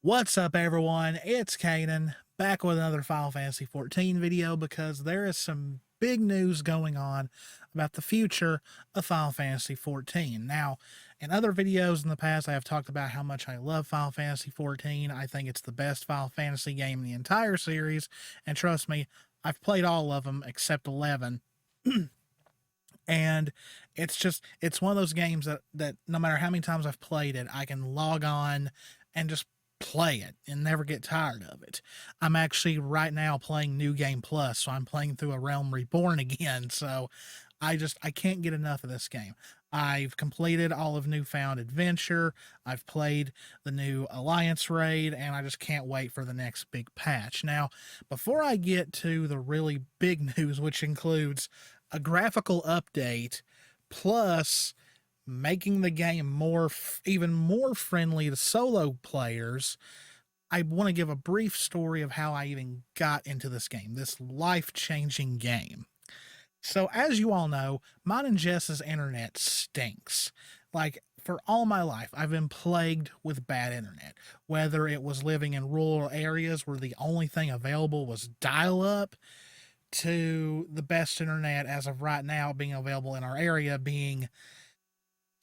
What's up, everyone? It's Cannan, back with another Final Fantasy XIV video because there is some big news going on about the future of Final Fantasy XIV. Now, in other videos in the past, I have talked about how much I love Final Fantasy XIV. I think it's the best Final Fantasy game in the entire series, and trust me, I've played all of them except 11. And it's one of those games that no matter how many times I've played it, I can log on and just play it and never get tired of it. I'm actually right now playing New Game Plus, so I'm playing through A Realm Reborn again. So I can't get enough of this game. I've completed all of Newfound Adventure. I've played the new Alliance raid, and I just can't wait for the next big patch. Now, before I get to the really big news, which includes a graphical update plus making the game even more friendly to solo players, I want to give a brief story of how I even got into this game, this life-changing game. So, as you all know, mine and Jess's internet stinks. Like, for all my life, I've been plagued with bad internet, whether it was living in rural areas where the only thing available was dial-up, to the best internet as of right now being available in our area being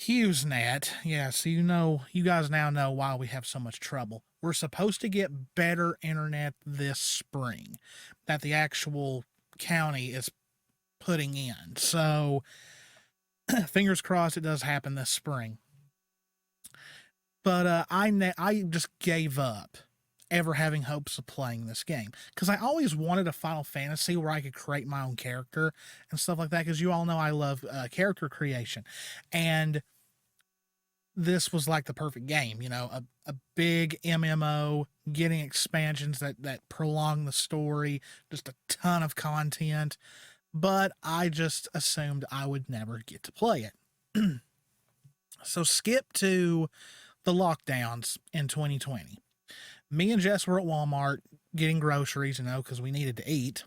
HughesNet. Yeah, so you guys now know why we have so much trouble. We're supposed to get better internet this spring that the actual county is putting in. So fingers crossed it does happen this spring. But I just gave up ever having hopes of playing this game because I always wanted a Final Fantasy where I could create my own character and stuff like that, because you all know I love character creation, and this was like the perfect game, a big MMO, getting expansions that prolong the story, just a ton of content, but I just assumed I would never get to play it. So skip to the lockdowns in 2020. Me and Jess were at Walmart getting groceries, because we needed to eat.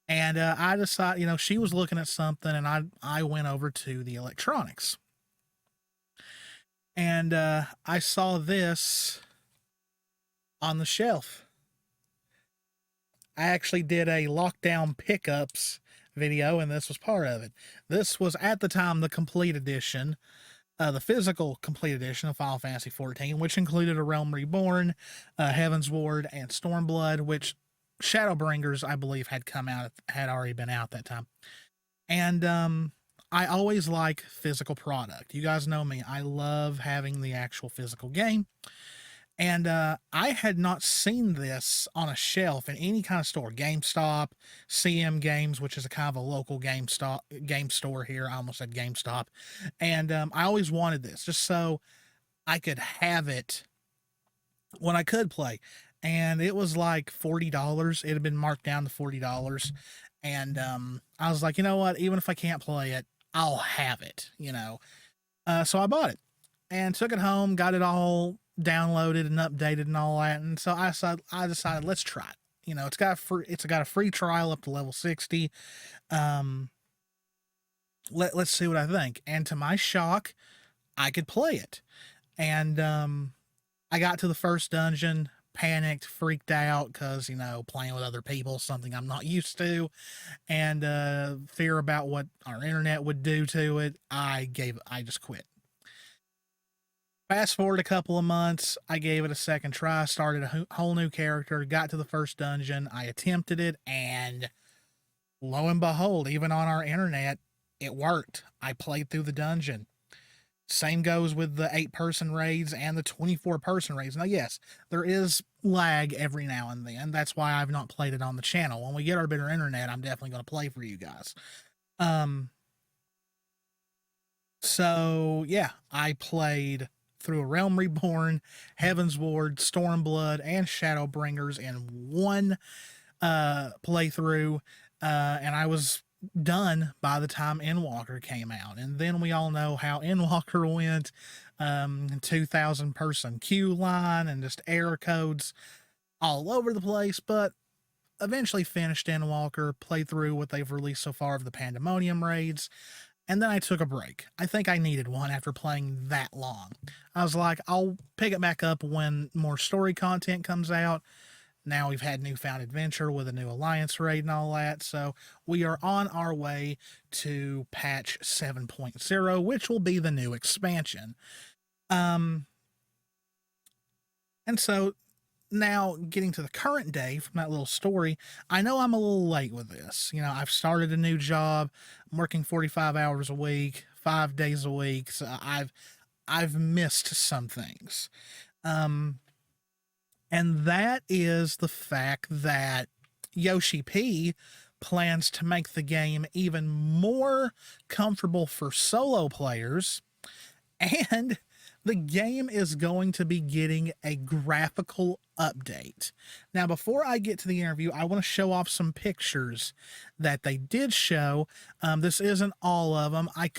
And I decided, she was looking at something, and I went over to the electronics. And I saw this on the shelf. I actually did a lockdown pickups video, and this was part of it. This was, at the time, the complete edition. The physical complete edition of Final Fantasy XIV, which included A Realm Reborn, Heaven's Ward, and Stormblood, which Shadowbringers, I believe, had already been out that time. And I always like physical product. You guys know me. I love having the actual physical game. And I had not seen this on a shelf in any kind of store. GameStop, CM Games, which is a kind of a local game store here. I almost said GameStop. And I always wanted this just so I could have it when I could play. And it was like $40. It had been marked down to $40. And I was like, you know what? Even if I can't play it, I'll have it, So I bought it and took it home, got it all downloaded and updated and all that, and so I decided let's try it. It's got a free trial up to level 60. Let's see what I think. And to my shock, I could play it. And I got to the first dungeon, panicked, freaked out because playing with other people is something I'm not used to, and fear about what our internet would do to it. I just quit. Fast forward a couple of months, I gave it a second try, started a whole new character, got to the first dungeon, I attempted it, and lo and behold, even on our internet, it worked. I played through the dungeon. Same goes with the 8-person raids and the 24-person raids. Now, yes, there is lag every now and then. That's why I've not played it on the channel. When we get our better internet, I'm definitely going to play for you guys. So, yeah, I played through A Realm Reborn, Heaven's Ward, Stormblood, and Shadowbringers in one playthrough, and I was done by the time Endwalker came out. And then we all know how Endwalker went, 2,000-person queue line and just error codes all over the place, but eventually finished Endwalker, played through what they've released so far of the Pandemonium raids, And then I took a break. I think I needed one after playing that long. I was like, I'll pick it back up when more story content comes out. Now we've had Newfound Adventure with a new Alliance raid and all that. So we are on our way to patch 7.0, which will be the new expansion. And so now getting to the current day from that little story, I know I'm a little late with this. You know, I've started a new job. I'm working 45 hours a week, 5 days a week. So I've missed some things. And that is the fact that Yoshi-P plans to make the game even more comfortable for solo players, and the game is going to be getting a graphical update. Now, before I get to the interview, I want to show off some pictures that they did show. This isn't all of them. I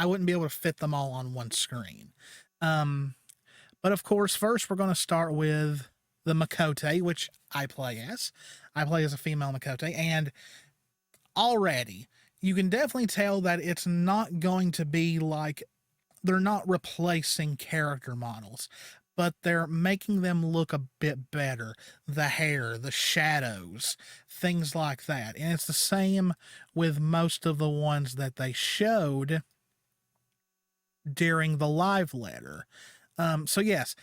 wouldn't be able to fit them all on one screen. But of course, first we're going to start with the Makote, which I play as. I play as a female Makote, and already you can definitely tell that it's not going to be like, they're not replacing character models, but they're making them look a bit better. The hair, the shadows, things like that. And it's the same with most of the ones that they showed during the live letter. So yes,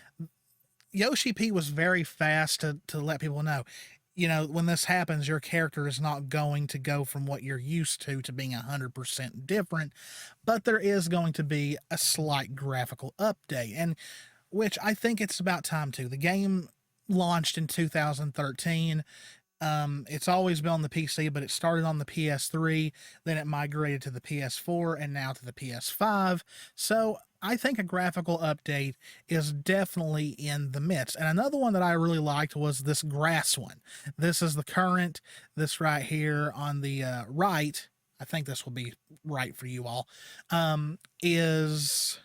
Yoshi-P was very fast to let people know, you know, when this happens, your character is not going to go from what you're used to being 100% different, but there is going to be a slight graphical update, and which I think it's about time to. The game launched in 2013. It's always been on the PC, but it started on the PS3, then it migrated to the PS4, and now to the PS5. So I think a graphical update is definitely in the midst. And another one that I really liked was this grass one. This is the current, this right here on the right, I think this will be right for you all, is,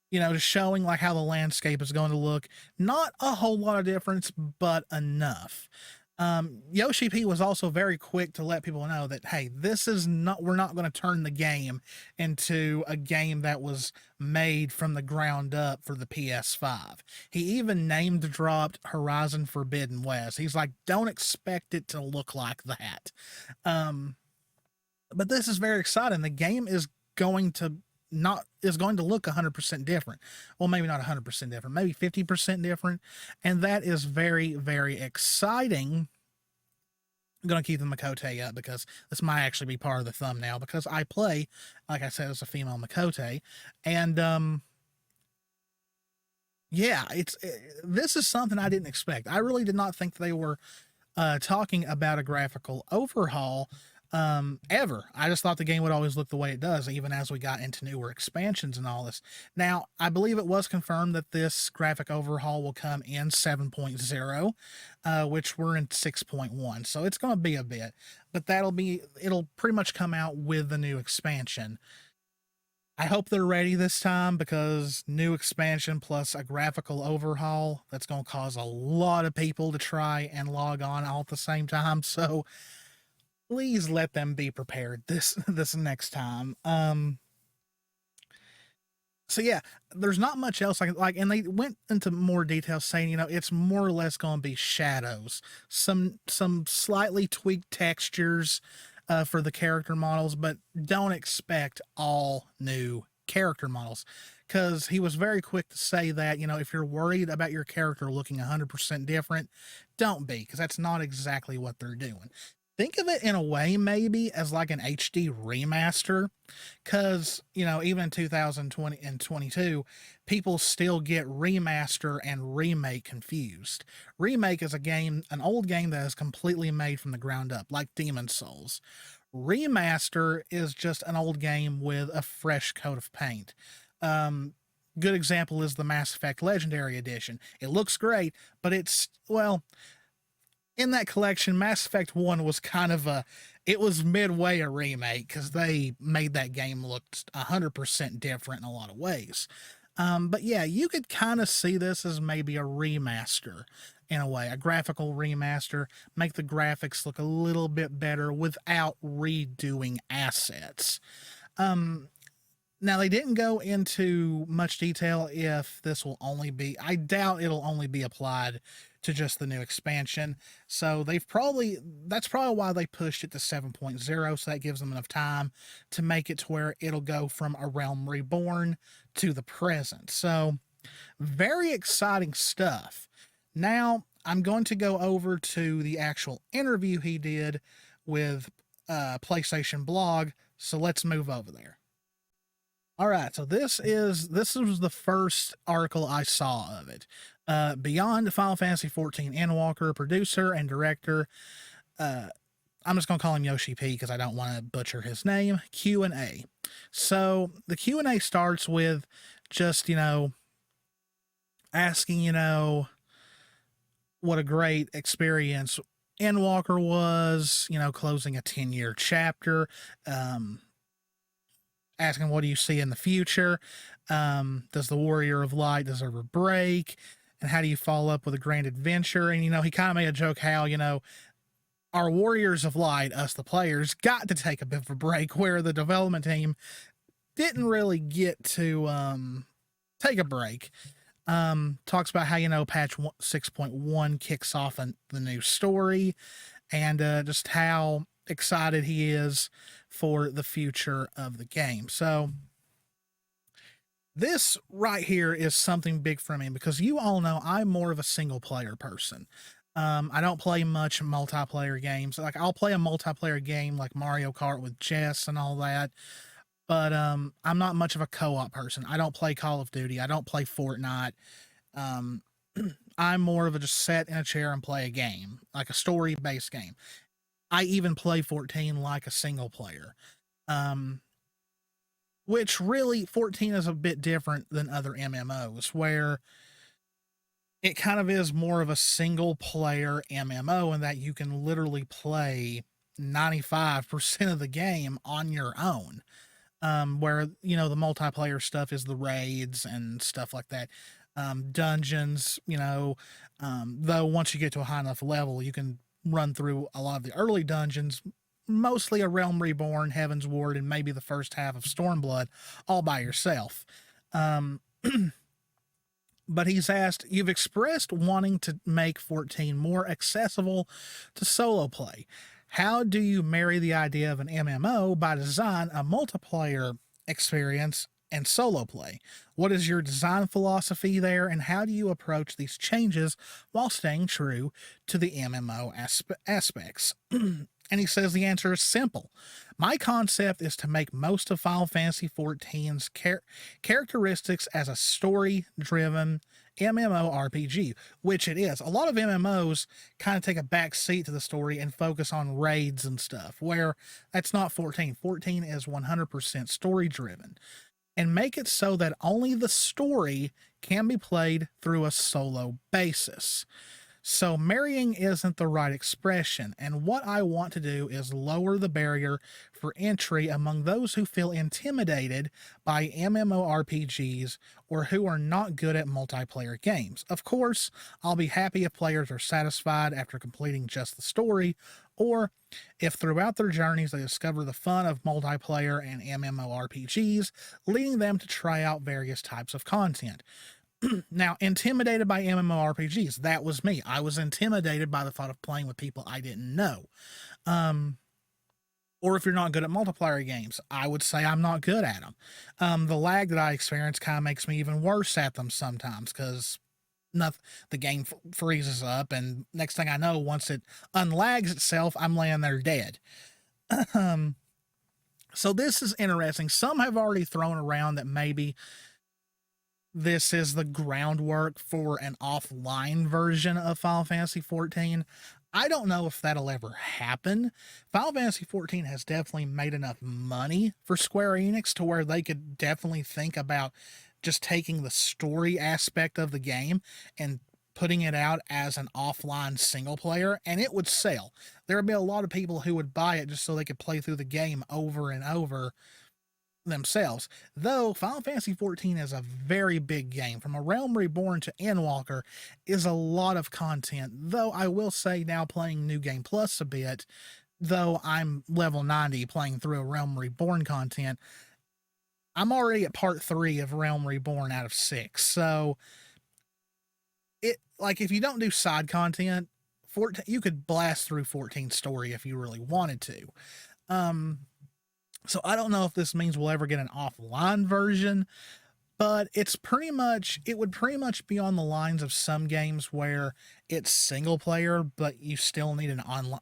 you know, just showing like how the landscape is going to look. Not a whole lot of difference, but enough. Yoshi-P was also very quick to let people know that, hey, this is not, we're not going to turn the game into a game that was made from the ground up for the PS5. He even named dropped Horizon Forbidden West. He's like, don't expect it to look like that. But this is very exciting. The game is going to look 100% different. Well, maybe not 100% different, maybe 50% different. And that is very, very exciting. I'm going to keep the Makote up because this might actually be part of the thumbnail, because I play, like I said, as a female Makote. And, yeah, this is something I didn't expect. I really did not think they were talking about a graphical overhaul ever. I just thought the game would always look the way it does, even as we got into newer expansions and all this. Now, I believe it was confirmed that this graphic overhaul will come in 7.0, which we're in 6.1, so it's going to be a bit, but it'll pretty much come out with the new expansion. I hope they're ready this time, because new expansion plus a graphical overhaul, that's going to cause a lot of people to try and log on all at the same time, so please let them be prepared this next time. So yeah, there's not much else I can like, and they went into more details saying, you know, it's more or less going to be shadows, some slightly tweaked textures for the character models, but don't expect all new character models, because he was very quick to say that, you know, if you're worried about your character looking 100% different, don't be, because that's not exactly what they're doing. Think of it in a way maybe as like an HD remaster, because, you know, even in 2020 and 22, people still get remaster and remake confused. Remake is an old game that is completely made from the ground up, like Demon's Souls. Remaster is just an old game with a fresh coat of paint. Good example is the Mass Effect Legendary Edition. It looks great, but it's, well, in that collection, Mass Effect 1 was kind of it was midway a remake, because they made that game look 100% different in a lot of ways. But yeah, you could kind of see this as maybe a remaster in a way, a graphical remaster, make the graphics look a little bit better without redoing assets. Um, Now, they didn't go into much detail if this will only be, I doubt it'll only be applied to just the new expansion. So that's probably why they pushed it to 7.0. So that gives them enough time to make it to where it'll go from A Realm Reborn to the present. So, very exciting stuff. Now, I'm going to go over to the actual interview he did with PlayStation Blog. So, let's move over there. All right, so this was the first article I saw of it. Beyond Final Fantasy XIV Endwalker, producer and director. I'm just gonna call him Yoshi-P because I don't want to butcher his name. Q&A. So the Q&A starts with just asking what a great experience Endwalker was. Closing a 10-year chapter. Asking what do you see in the future? Does the Warrior of Light deserve a break? And how do you follow up with a grand adventure? And, he kind of made a joke how, our Warriors of Light, us the players, got to take a bit of a break where the development team didn't really get to take a break. Talks about how, patch 6.1 kicks off the new story and just how excited he is for the future of the game. So this right here is something big for me because you all know I'm more of a single player person. I don't play much multiplayer games. Like I'll play a multiplayer game like Mario Kart with Jess and all that, but I'm not much of a co-op person. I don't play Call of Duty. I don't play Fortnite. Um, I'm more of a just sit in a chair and play a game, like a story-based game. I even play 14 like a single player. Which really 14 is a bit different than other MMOs where it kind of is more of a single player MMO in that you can literally play 95% of the game on your own. Where, the multiplayer stuff is the raids and stuff like that. Dungeons, though once you get to a high enough level, you can run through a lot of the early dungeons, mostly A Realm Reborn, Heaven's Ward, and maybe the first half of Stormblood, all by yourself. But he's asked, you've expressed wanting to make 14 more accessible to solo play. How do you marry the idea of an MMO by design, a multiplayer experience, and solo play? What is your design philosophy there, and how do you approach these changes while staying true to the MMO aspects? And he says the answer is simple. My concept is to make most of Final Fantasy XIV's characteristics as a story-driven MMORPG, which it is. A lot of MMOs kind of take a back seat to the story and focus on raids and stuff, where that's not 14. 14 is 100% story-driven. And make it so that only the story can be played through a solo basis. So marrying isn't the right expression, and what I want to do is lower the barrier for entry among those who feel intimidated by MMORPGs or who are not good at multiplayer games. Of course, I'll be happy if players are satisfied after completing just the story, or if throughout their journeys they discover the fun of multiplayer and MMORPGs, leading them to try out various types of content. Now, intimidated by MMORPGs, that was me. I was intimidated by the thought of playing with people I didn't know. Or if you're not good at multiplayer games, I would say I'm not good at them. The lag that I experience kind of makes me even worse at them sometimes because the game freezes up, and next thing I know, once it unlags itself, I'm laying there dead. So this is interesting. Some have already thrown around that maybe this is the groundwork for an offline version of Final Fantasy XIV. I don't know if that'll ever happen. Final Fantasy XIV has definitely made enough money for Square Enix to where they could definitely think about just taking the story aspect of the game and putting it out as an offline single player, and it would sell. There would be a lot of people who would buy it just so they could play through the game over and over themselves. Though Final Fantasy XIV is a very big game. From A Realm Reborn to Endwalker is a lot of content. Though I will say now playing New Game Plus a bit, though I'm level 90 playing through A Realm Reborn content, I'm already at part 3 of Realm Reborn out of 6. So it, like, if you don't do side content, 14, you could blast through 14 story if you really wanted to. So I don't know if this means we'll ever get an offline version, but it would pretty much be on the lines of some games where it's single player, but you still need an online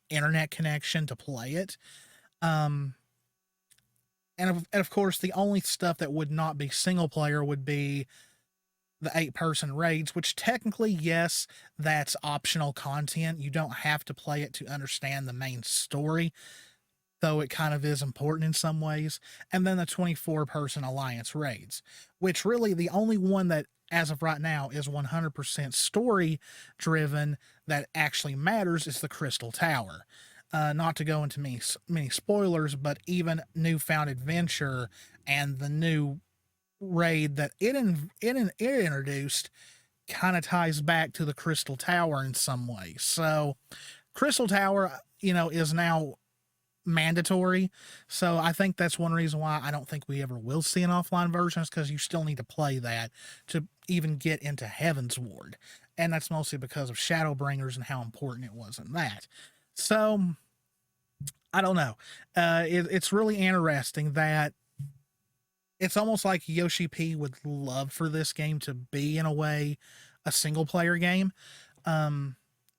internet connection to play it. And of course, the only stuff that would not be single player would be the 8-person raids, which technically, yes, that's optional content. You don't have to play it to understand the main story, though it kind of is important in some ways. And then the 24-person alliance raids, which really the only one that, as of right now, is 100% story driven that actually matters is the Crystal Tower. Not to go into many spoilers, but even Newfound Adventure and the new raid that it introduced kind of ties back to the Crystal Tower in some way. So Crystal Tower, is now mandatory. So I think that's one reason why I don't think we ever will see an offline version, is because you still need to play that to even get into Heaven's Ward. And that's mostly because of Shadowbringers and how important it was in that. So I don't know. It's really interesting that it's almost like Yoshi-P would love for this game to be, in a way, a single-player game. And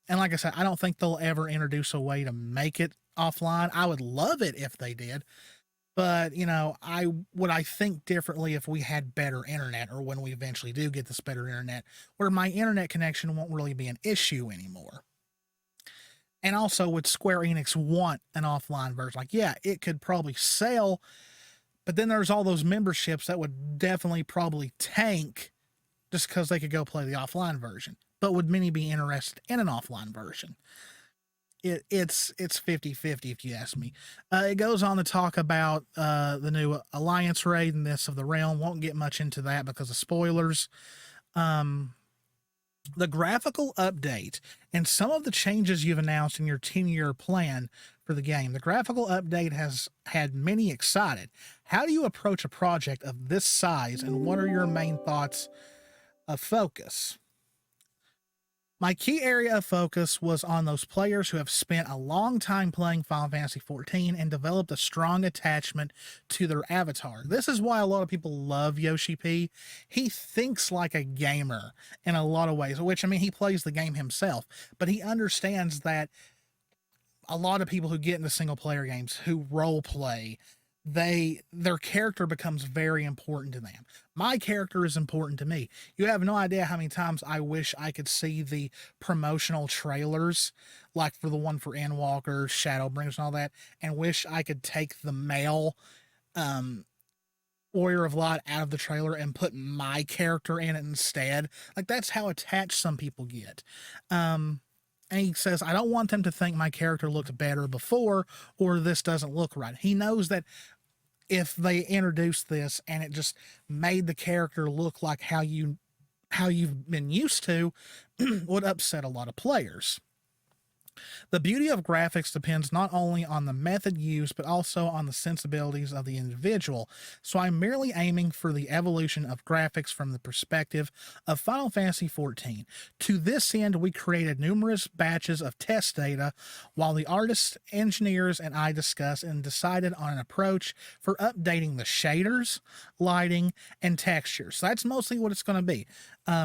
like I said, I don't think they'll ever introduce a way to make it offline. I would love it if they did. But, I think differently if we had better internet, or when we eventually do get this better internet, where my internet connection won't really be an issue anymore. And also, would Square Enix want an offline version? Like, yeah, it could probably sell, but then there's all those memberships that would definitely probably tank just because they could go play the offline version. But would many be interested in an offline version? It's 50-50 if you ask me. It goes on to talk about the new Alliance raid and this of the Realm. Won't get much into that because of spoilers. The graphical update and some of the changes you've announced in your 10-year plan for the game. The graphical update has had many excited. How do you approach a project of this size, and what are your main thoughts of focus? My key area of focus was on those players who have spent a long time playing Final Fantasy XIV and developed a strong attachment to their avatar. This is why a lot of people love Yoshi-P. He thinks like a gamer in a lot of ways, which, he plays the game himself, but he understands that a lot of people who get into single player games, who role play, their character becomes very important to them. My character is important to me. You have no idea how many times I wish I could see the promotional trailers, like for the one for Endwalker, Shadowbringers, and all that, and wish I could take the male Warrior of Light out of the trailer and put my character in it instead. Like, that's how attached some people get. And he says, I don't want them to think my character looked better before, or this doesn't look right. He knows that if they introduced this and it just made the character look like how you've been used to, would upset a lot of players. The beauty of graphics depends not only on the method used, but also on the sensibilities of the individual. So I'm merely aiming for the evolution of graphics from the perspective of Final Fantasy XIV. To this end, we created numerous batches of test data while the artists, engineers, and I discussed and decided on an approach for updating the shaders, lighting, and textures. So that's mostly what it's going to be.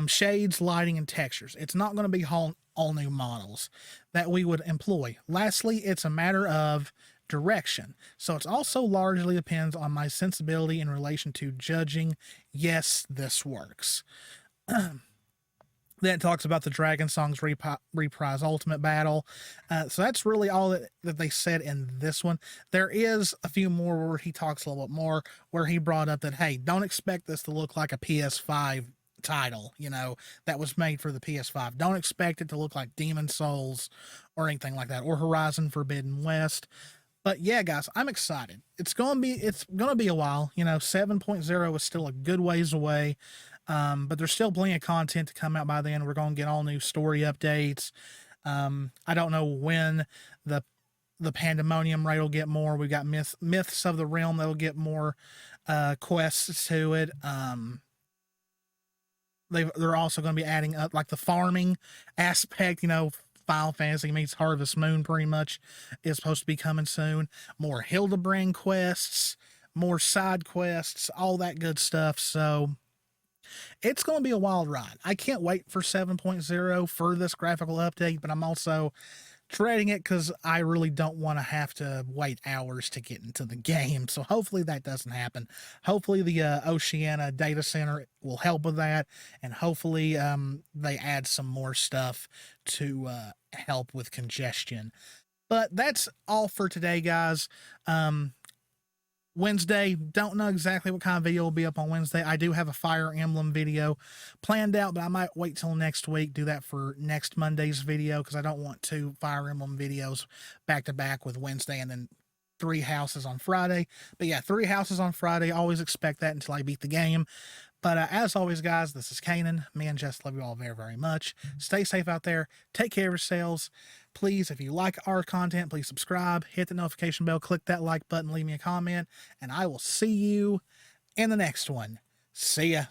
Shades, lighting, and textures. It's not going to be all new models that we would employ. Lastly, it's a matter of direction. So it's also largely depends on my sensibility in relation to judging, yes, this works. Then it talks about the Dragon Songs reprise ultimate battle. So that's really all that they said in this one. There is a few more where he talks a little bit more, where he brought up that, hey, don't expect this to look like a PS5 title, that was made for the PS5. Don't expect it to look like Demon Souls or anything like that, or Horizon Forbidden West. But yeah, guys, I'm excited. It's gonna be a while. 7.0 is still a good ways away. But there's still plenty of content to come out by then. We're gonna get all new story updates. I don't know when the the Pandemonium raid will get more. We've got Myths of the Realm that'll get more quests to it. They're also going to be adding up like the farming aspect. Final Fantasy meets Harvest Moon pretty much is supposed to be coming soon. More Hildebrand quests, more side quests, all that good stuff. So it's going to be a wild ride. I can't wait for 7.0 for this graphical update, but I'm also dreading it because I really don't want to have to wait hours to get into the game. So hopefully that doesn't happen. Hopefully the Oceania data center will help with that, and hopefully they add some more stuff to help with congestion. But that's all for today, guys. Wednesday, don't know exactly what kind of video will be up on Wednesday. I do have a Fire Emblem video planned out, but I might wait till next week, do that for next Monday's video, because I don't want 2 Fire Emblem videos back to back with Wednesday and then 3 houses on Friday. But yeah, 3 houses on Friday. Always expect that until I beat the game. But as always, guys, this is Canaan. Me and Jess love you all very, very much. Stay safe out there. Take care of yourselves. Please, if you like our content, please subscribe, hit the notification bell, click that like button, leave me a comment, and I will see you in the next one. See ya.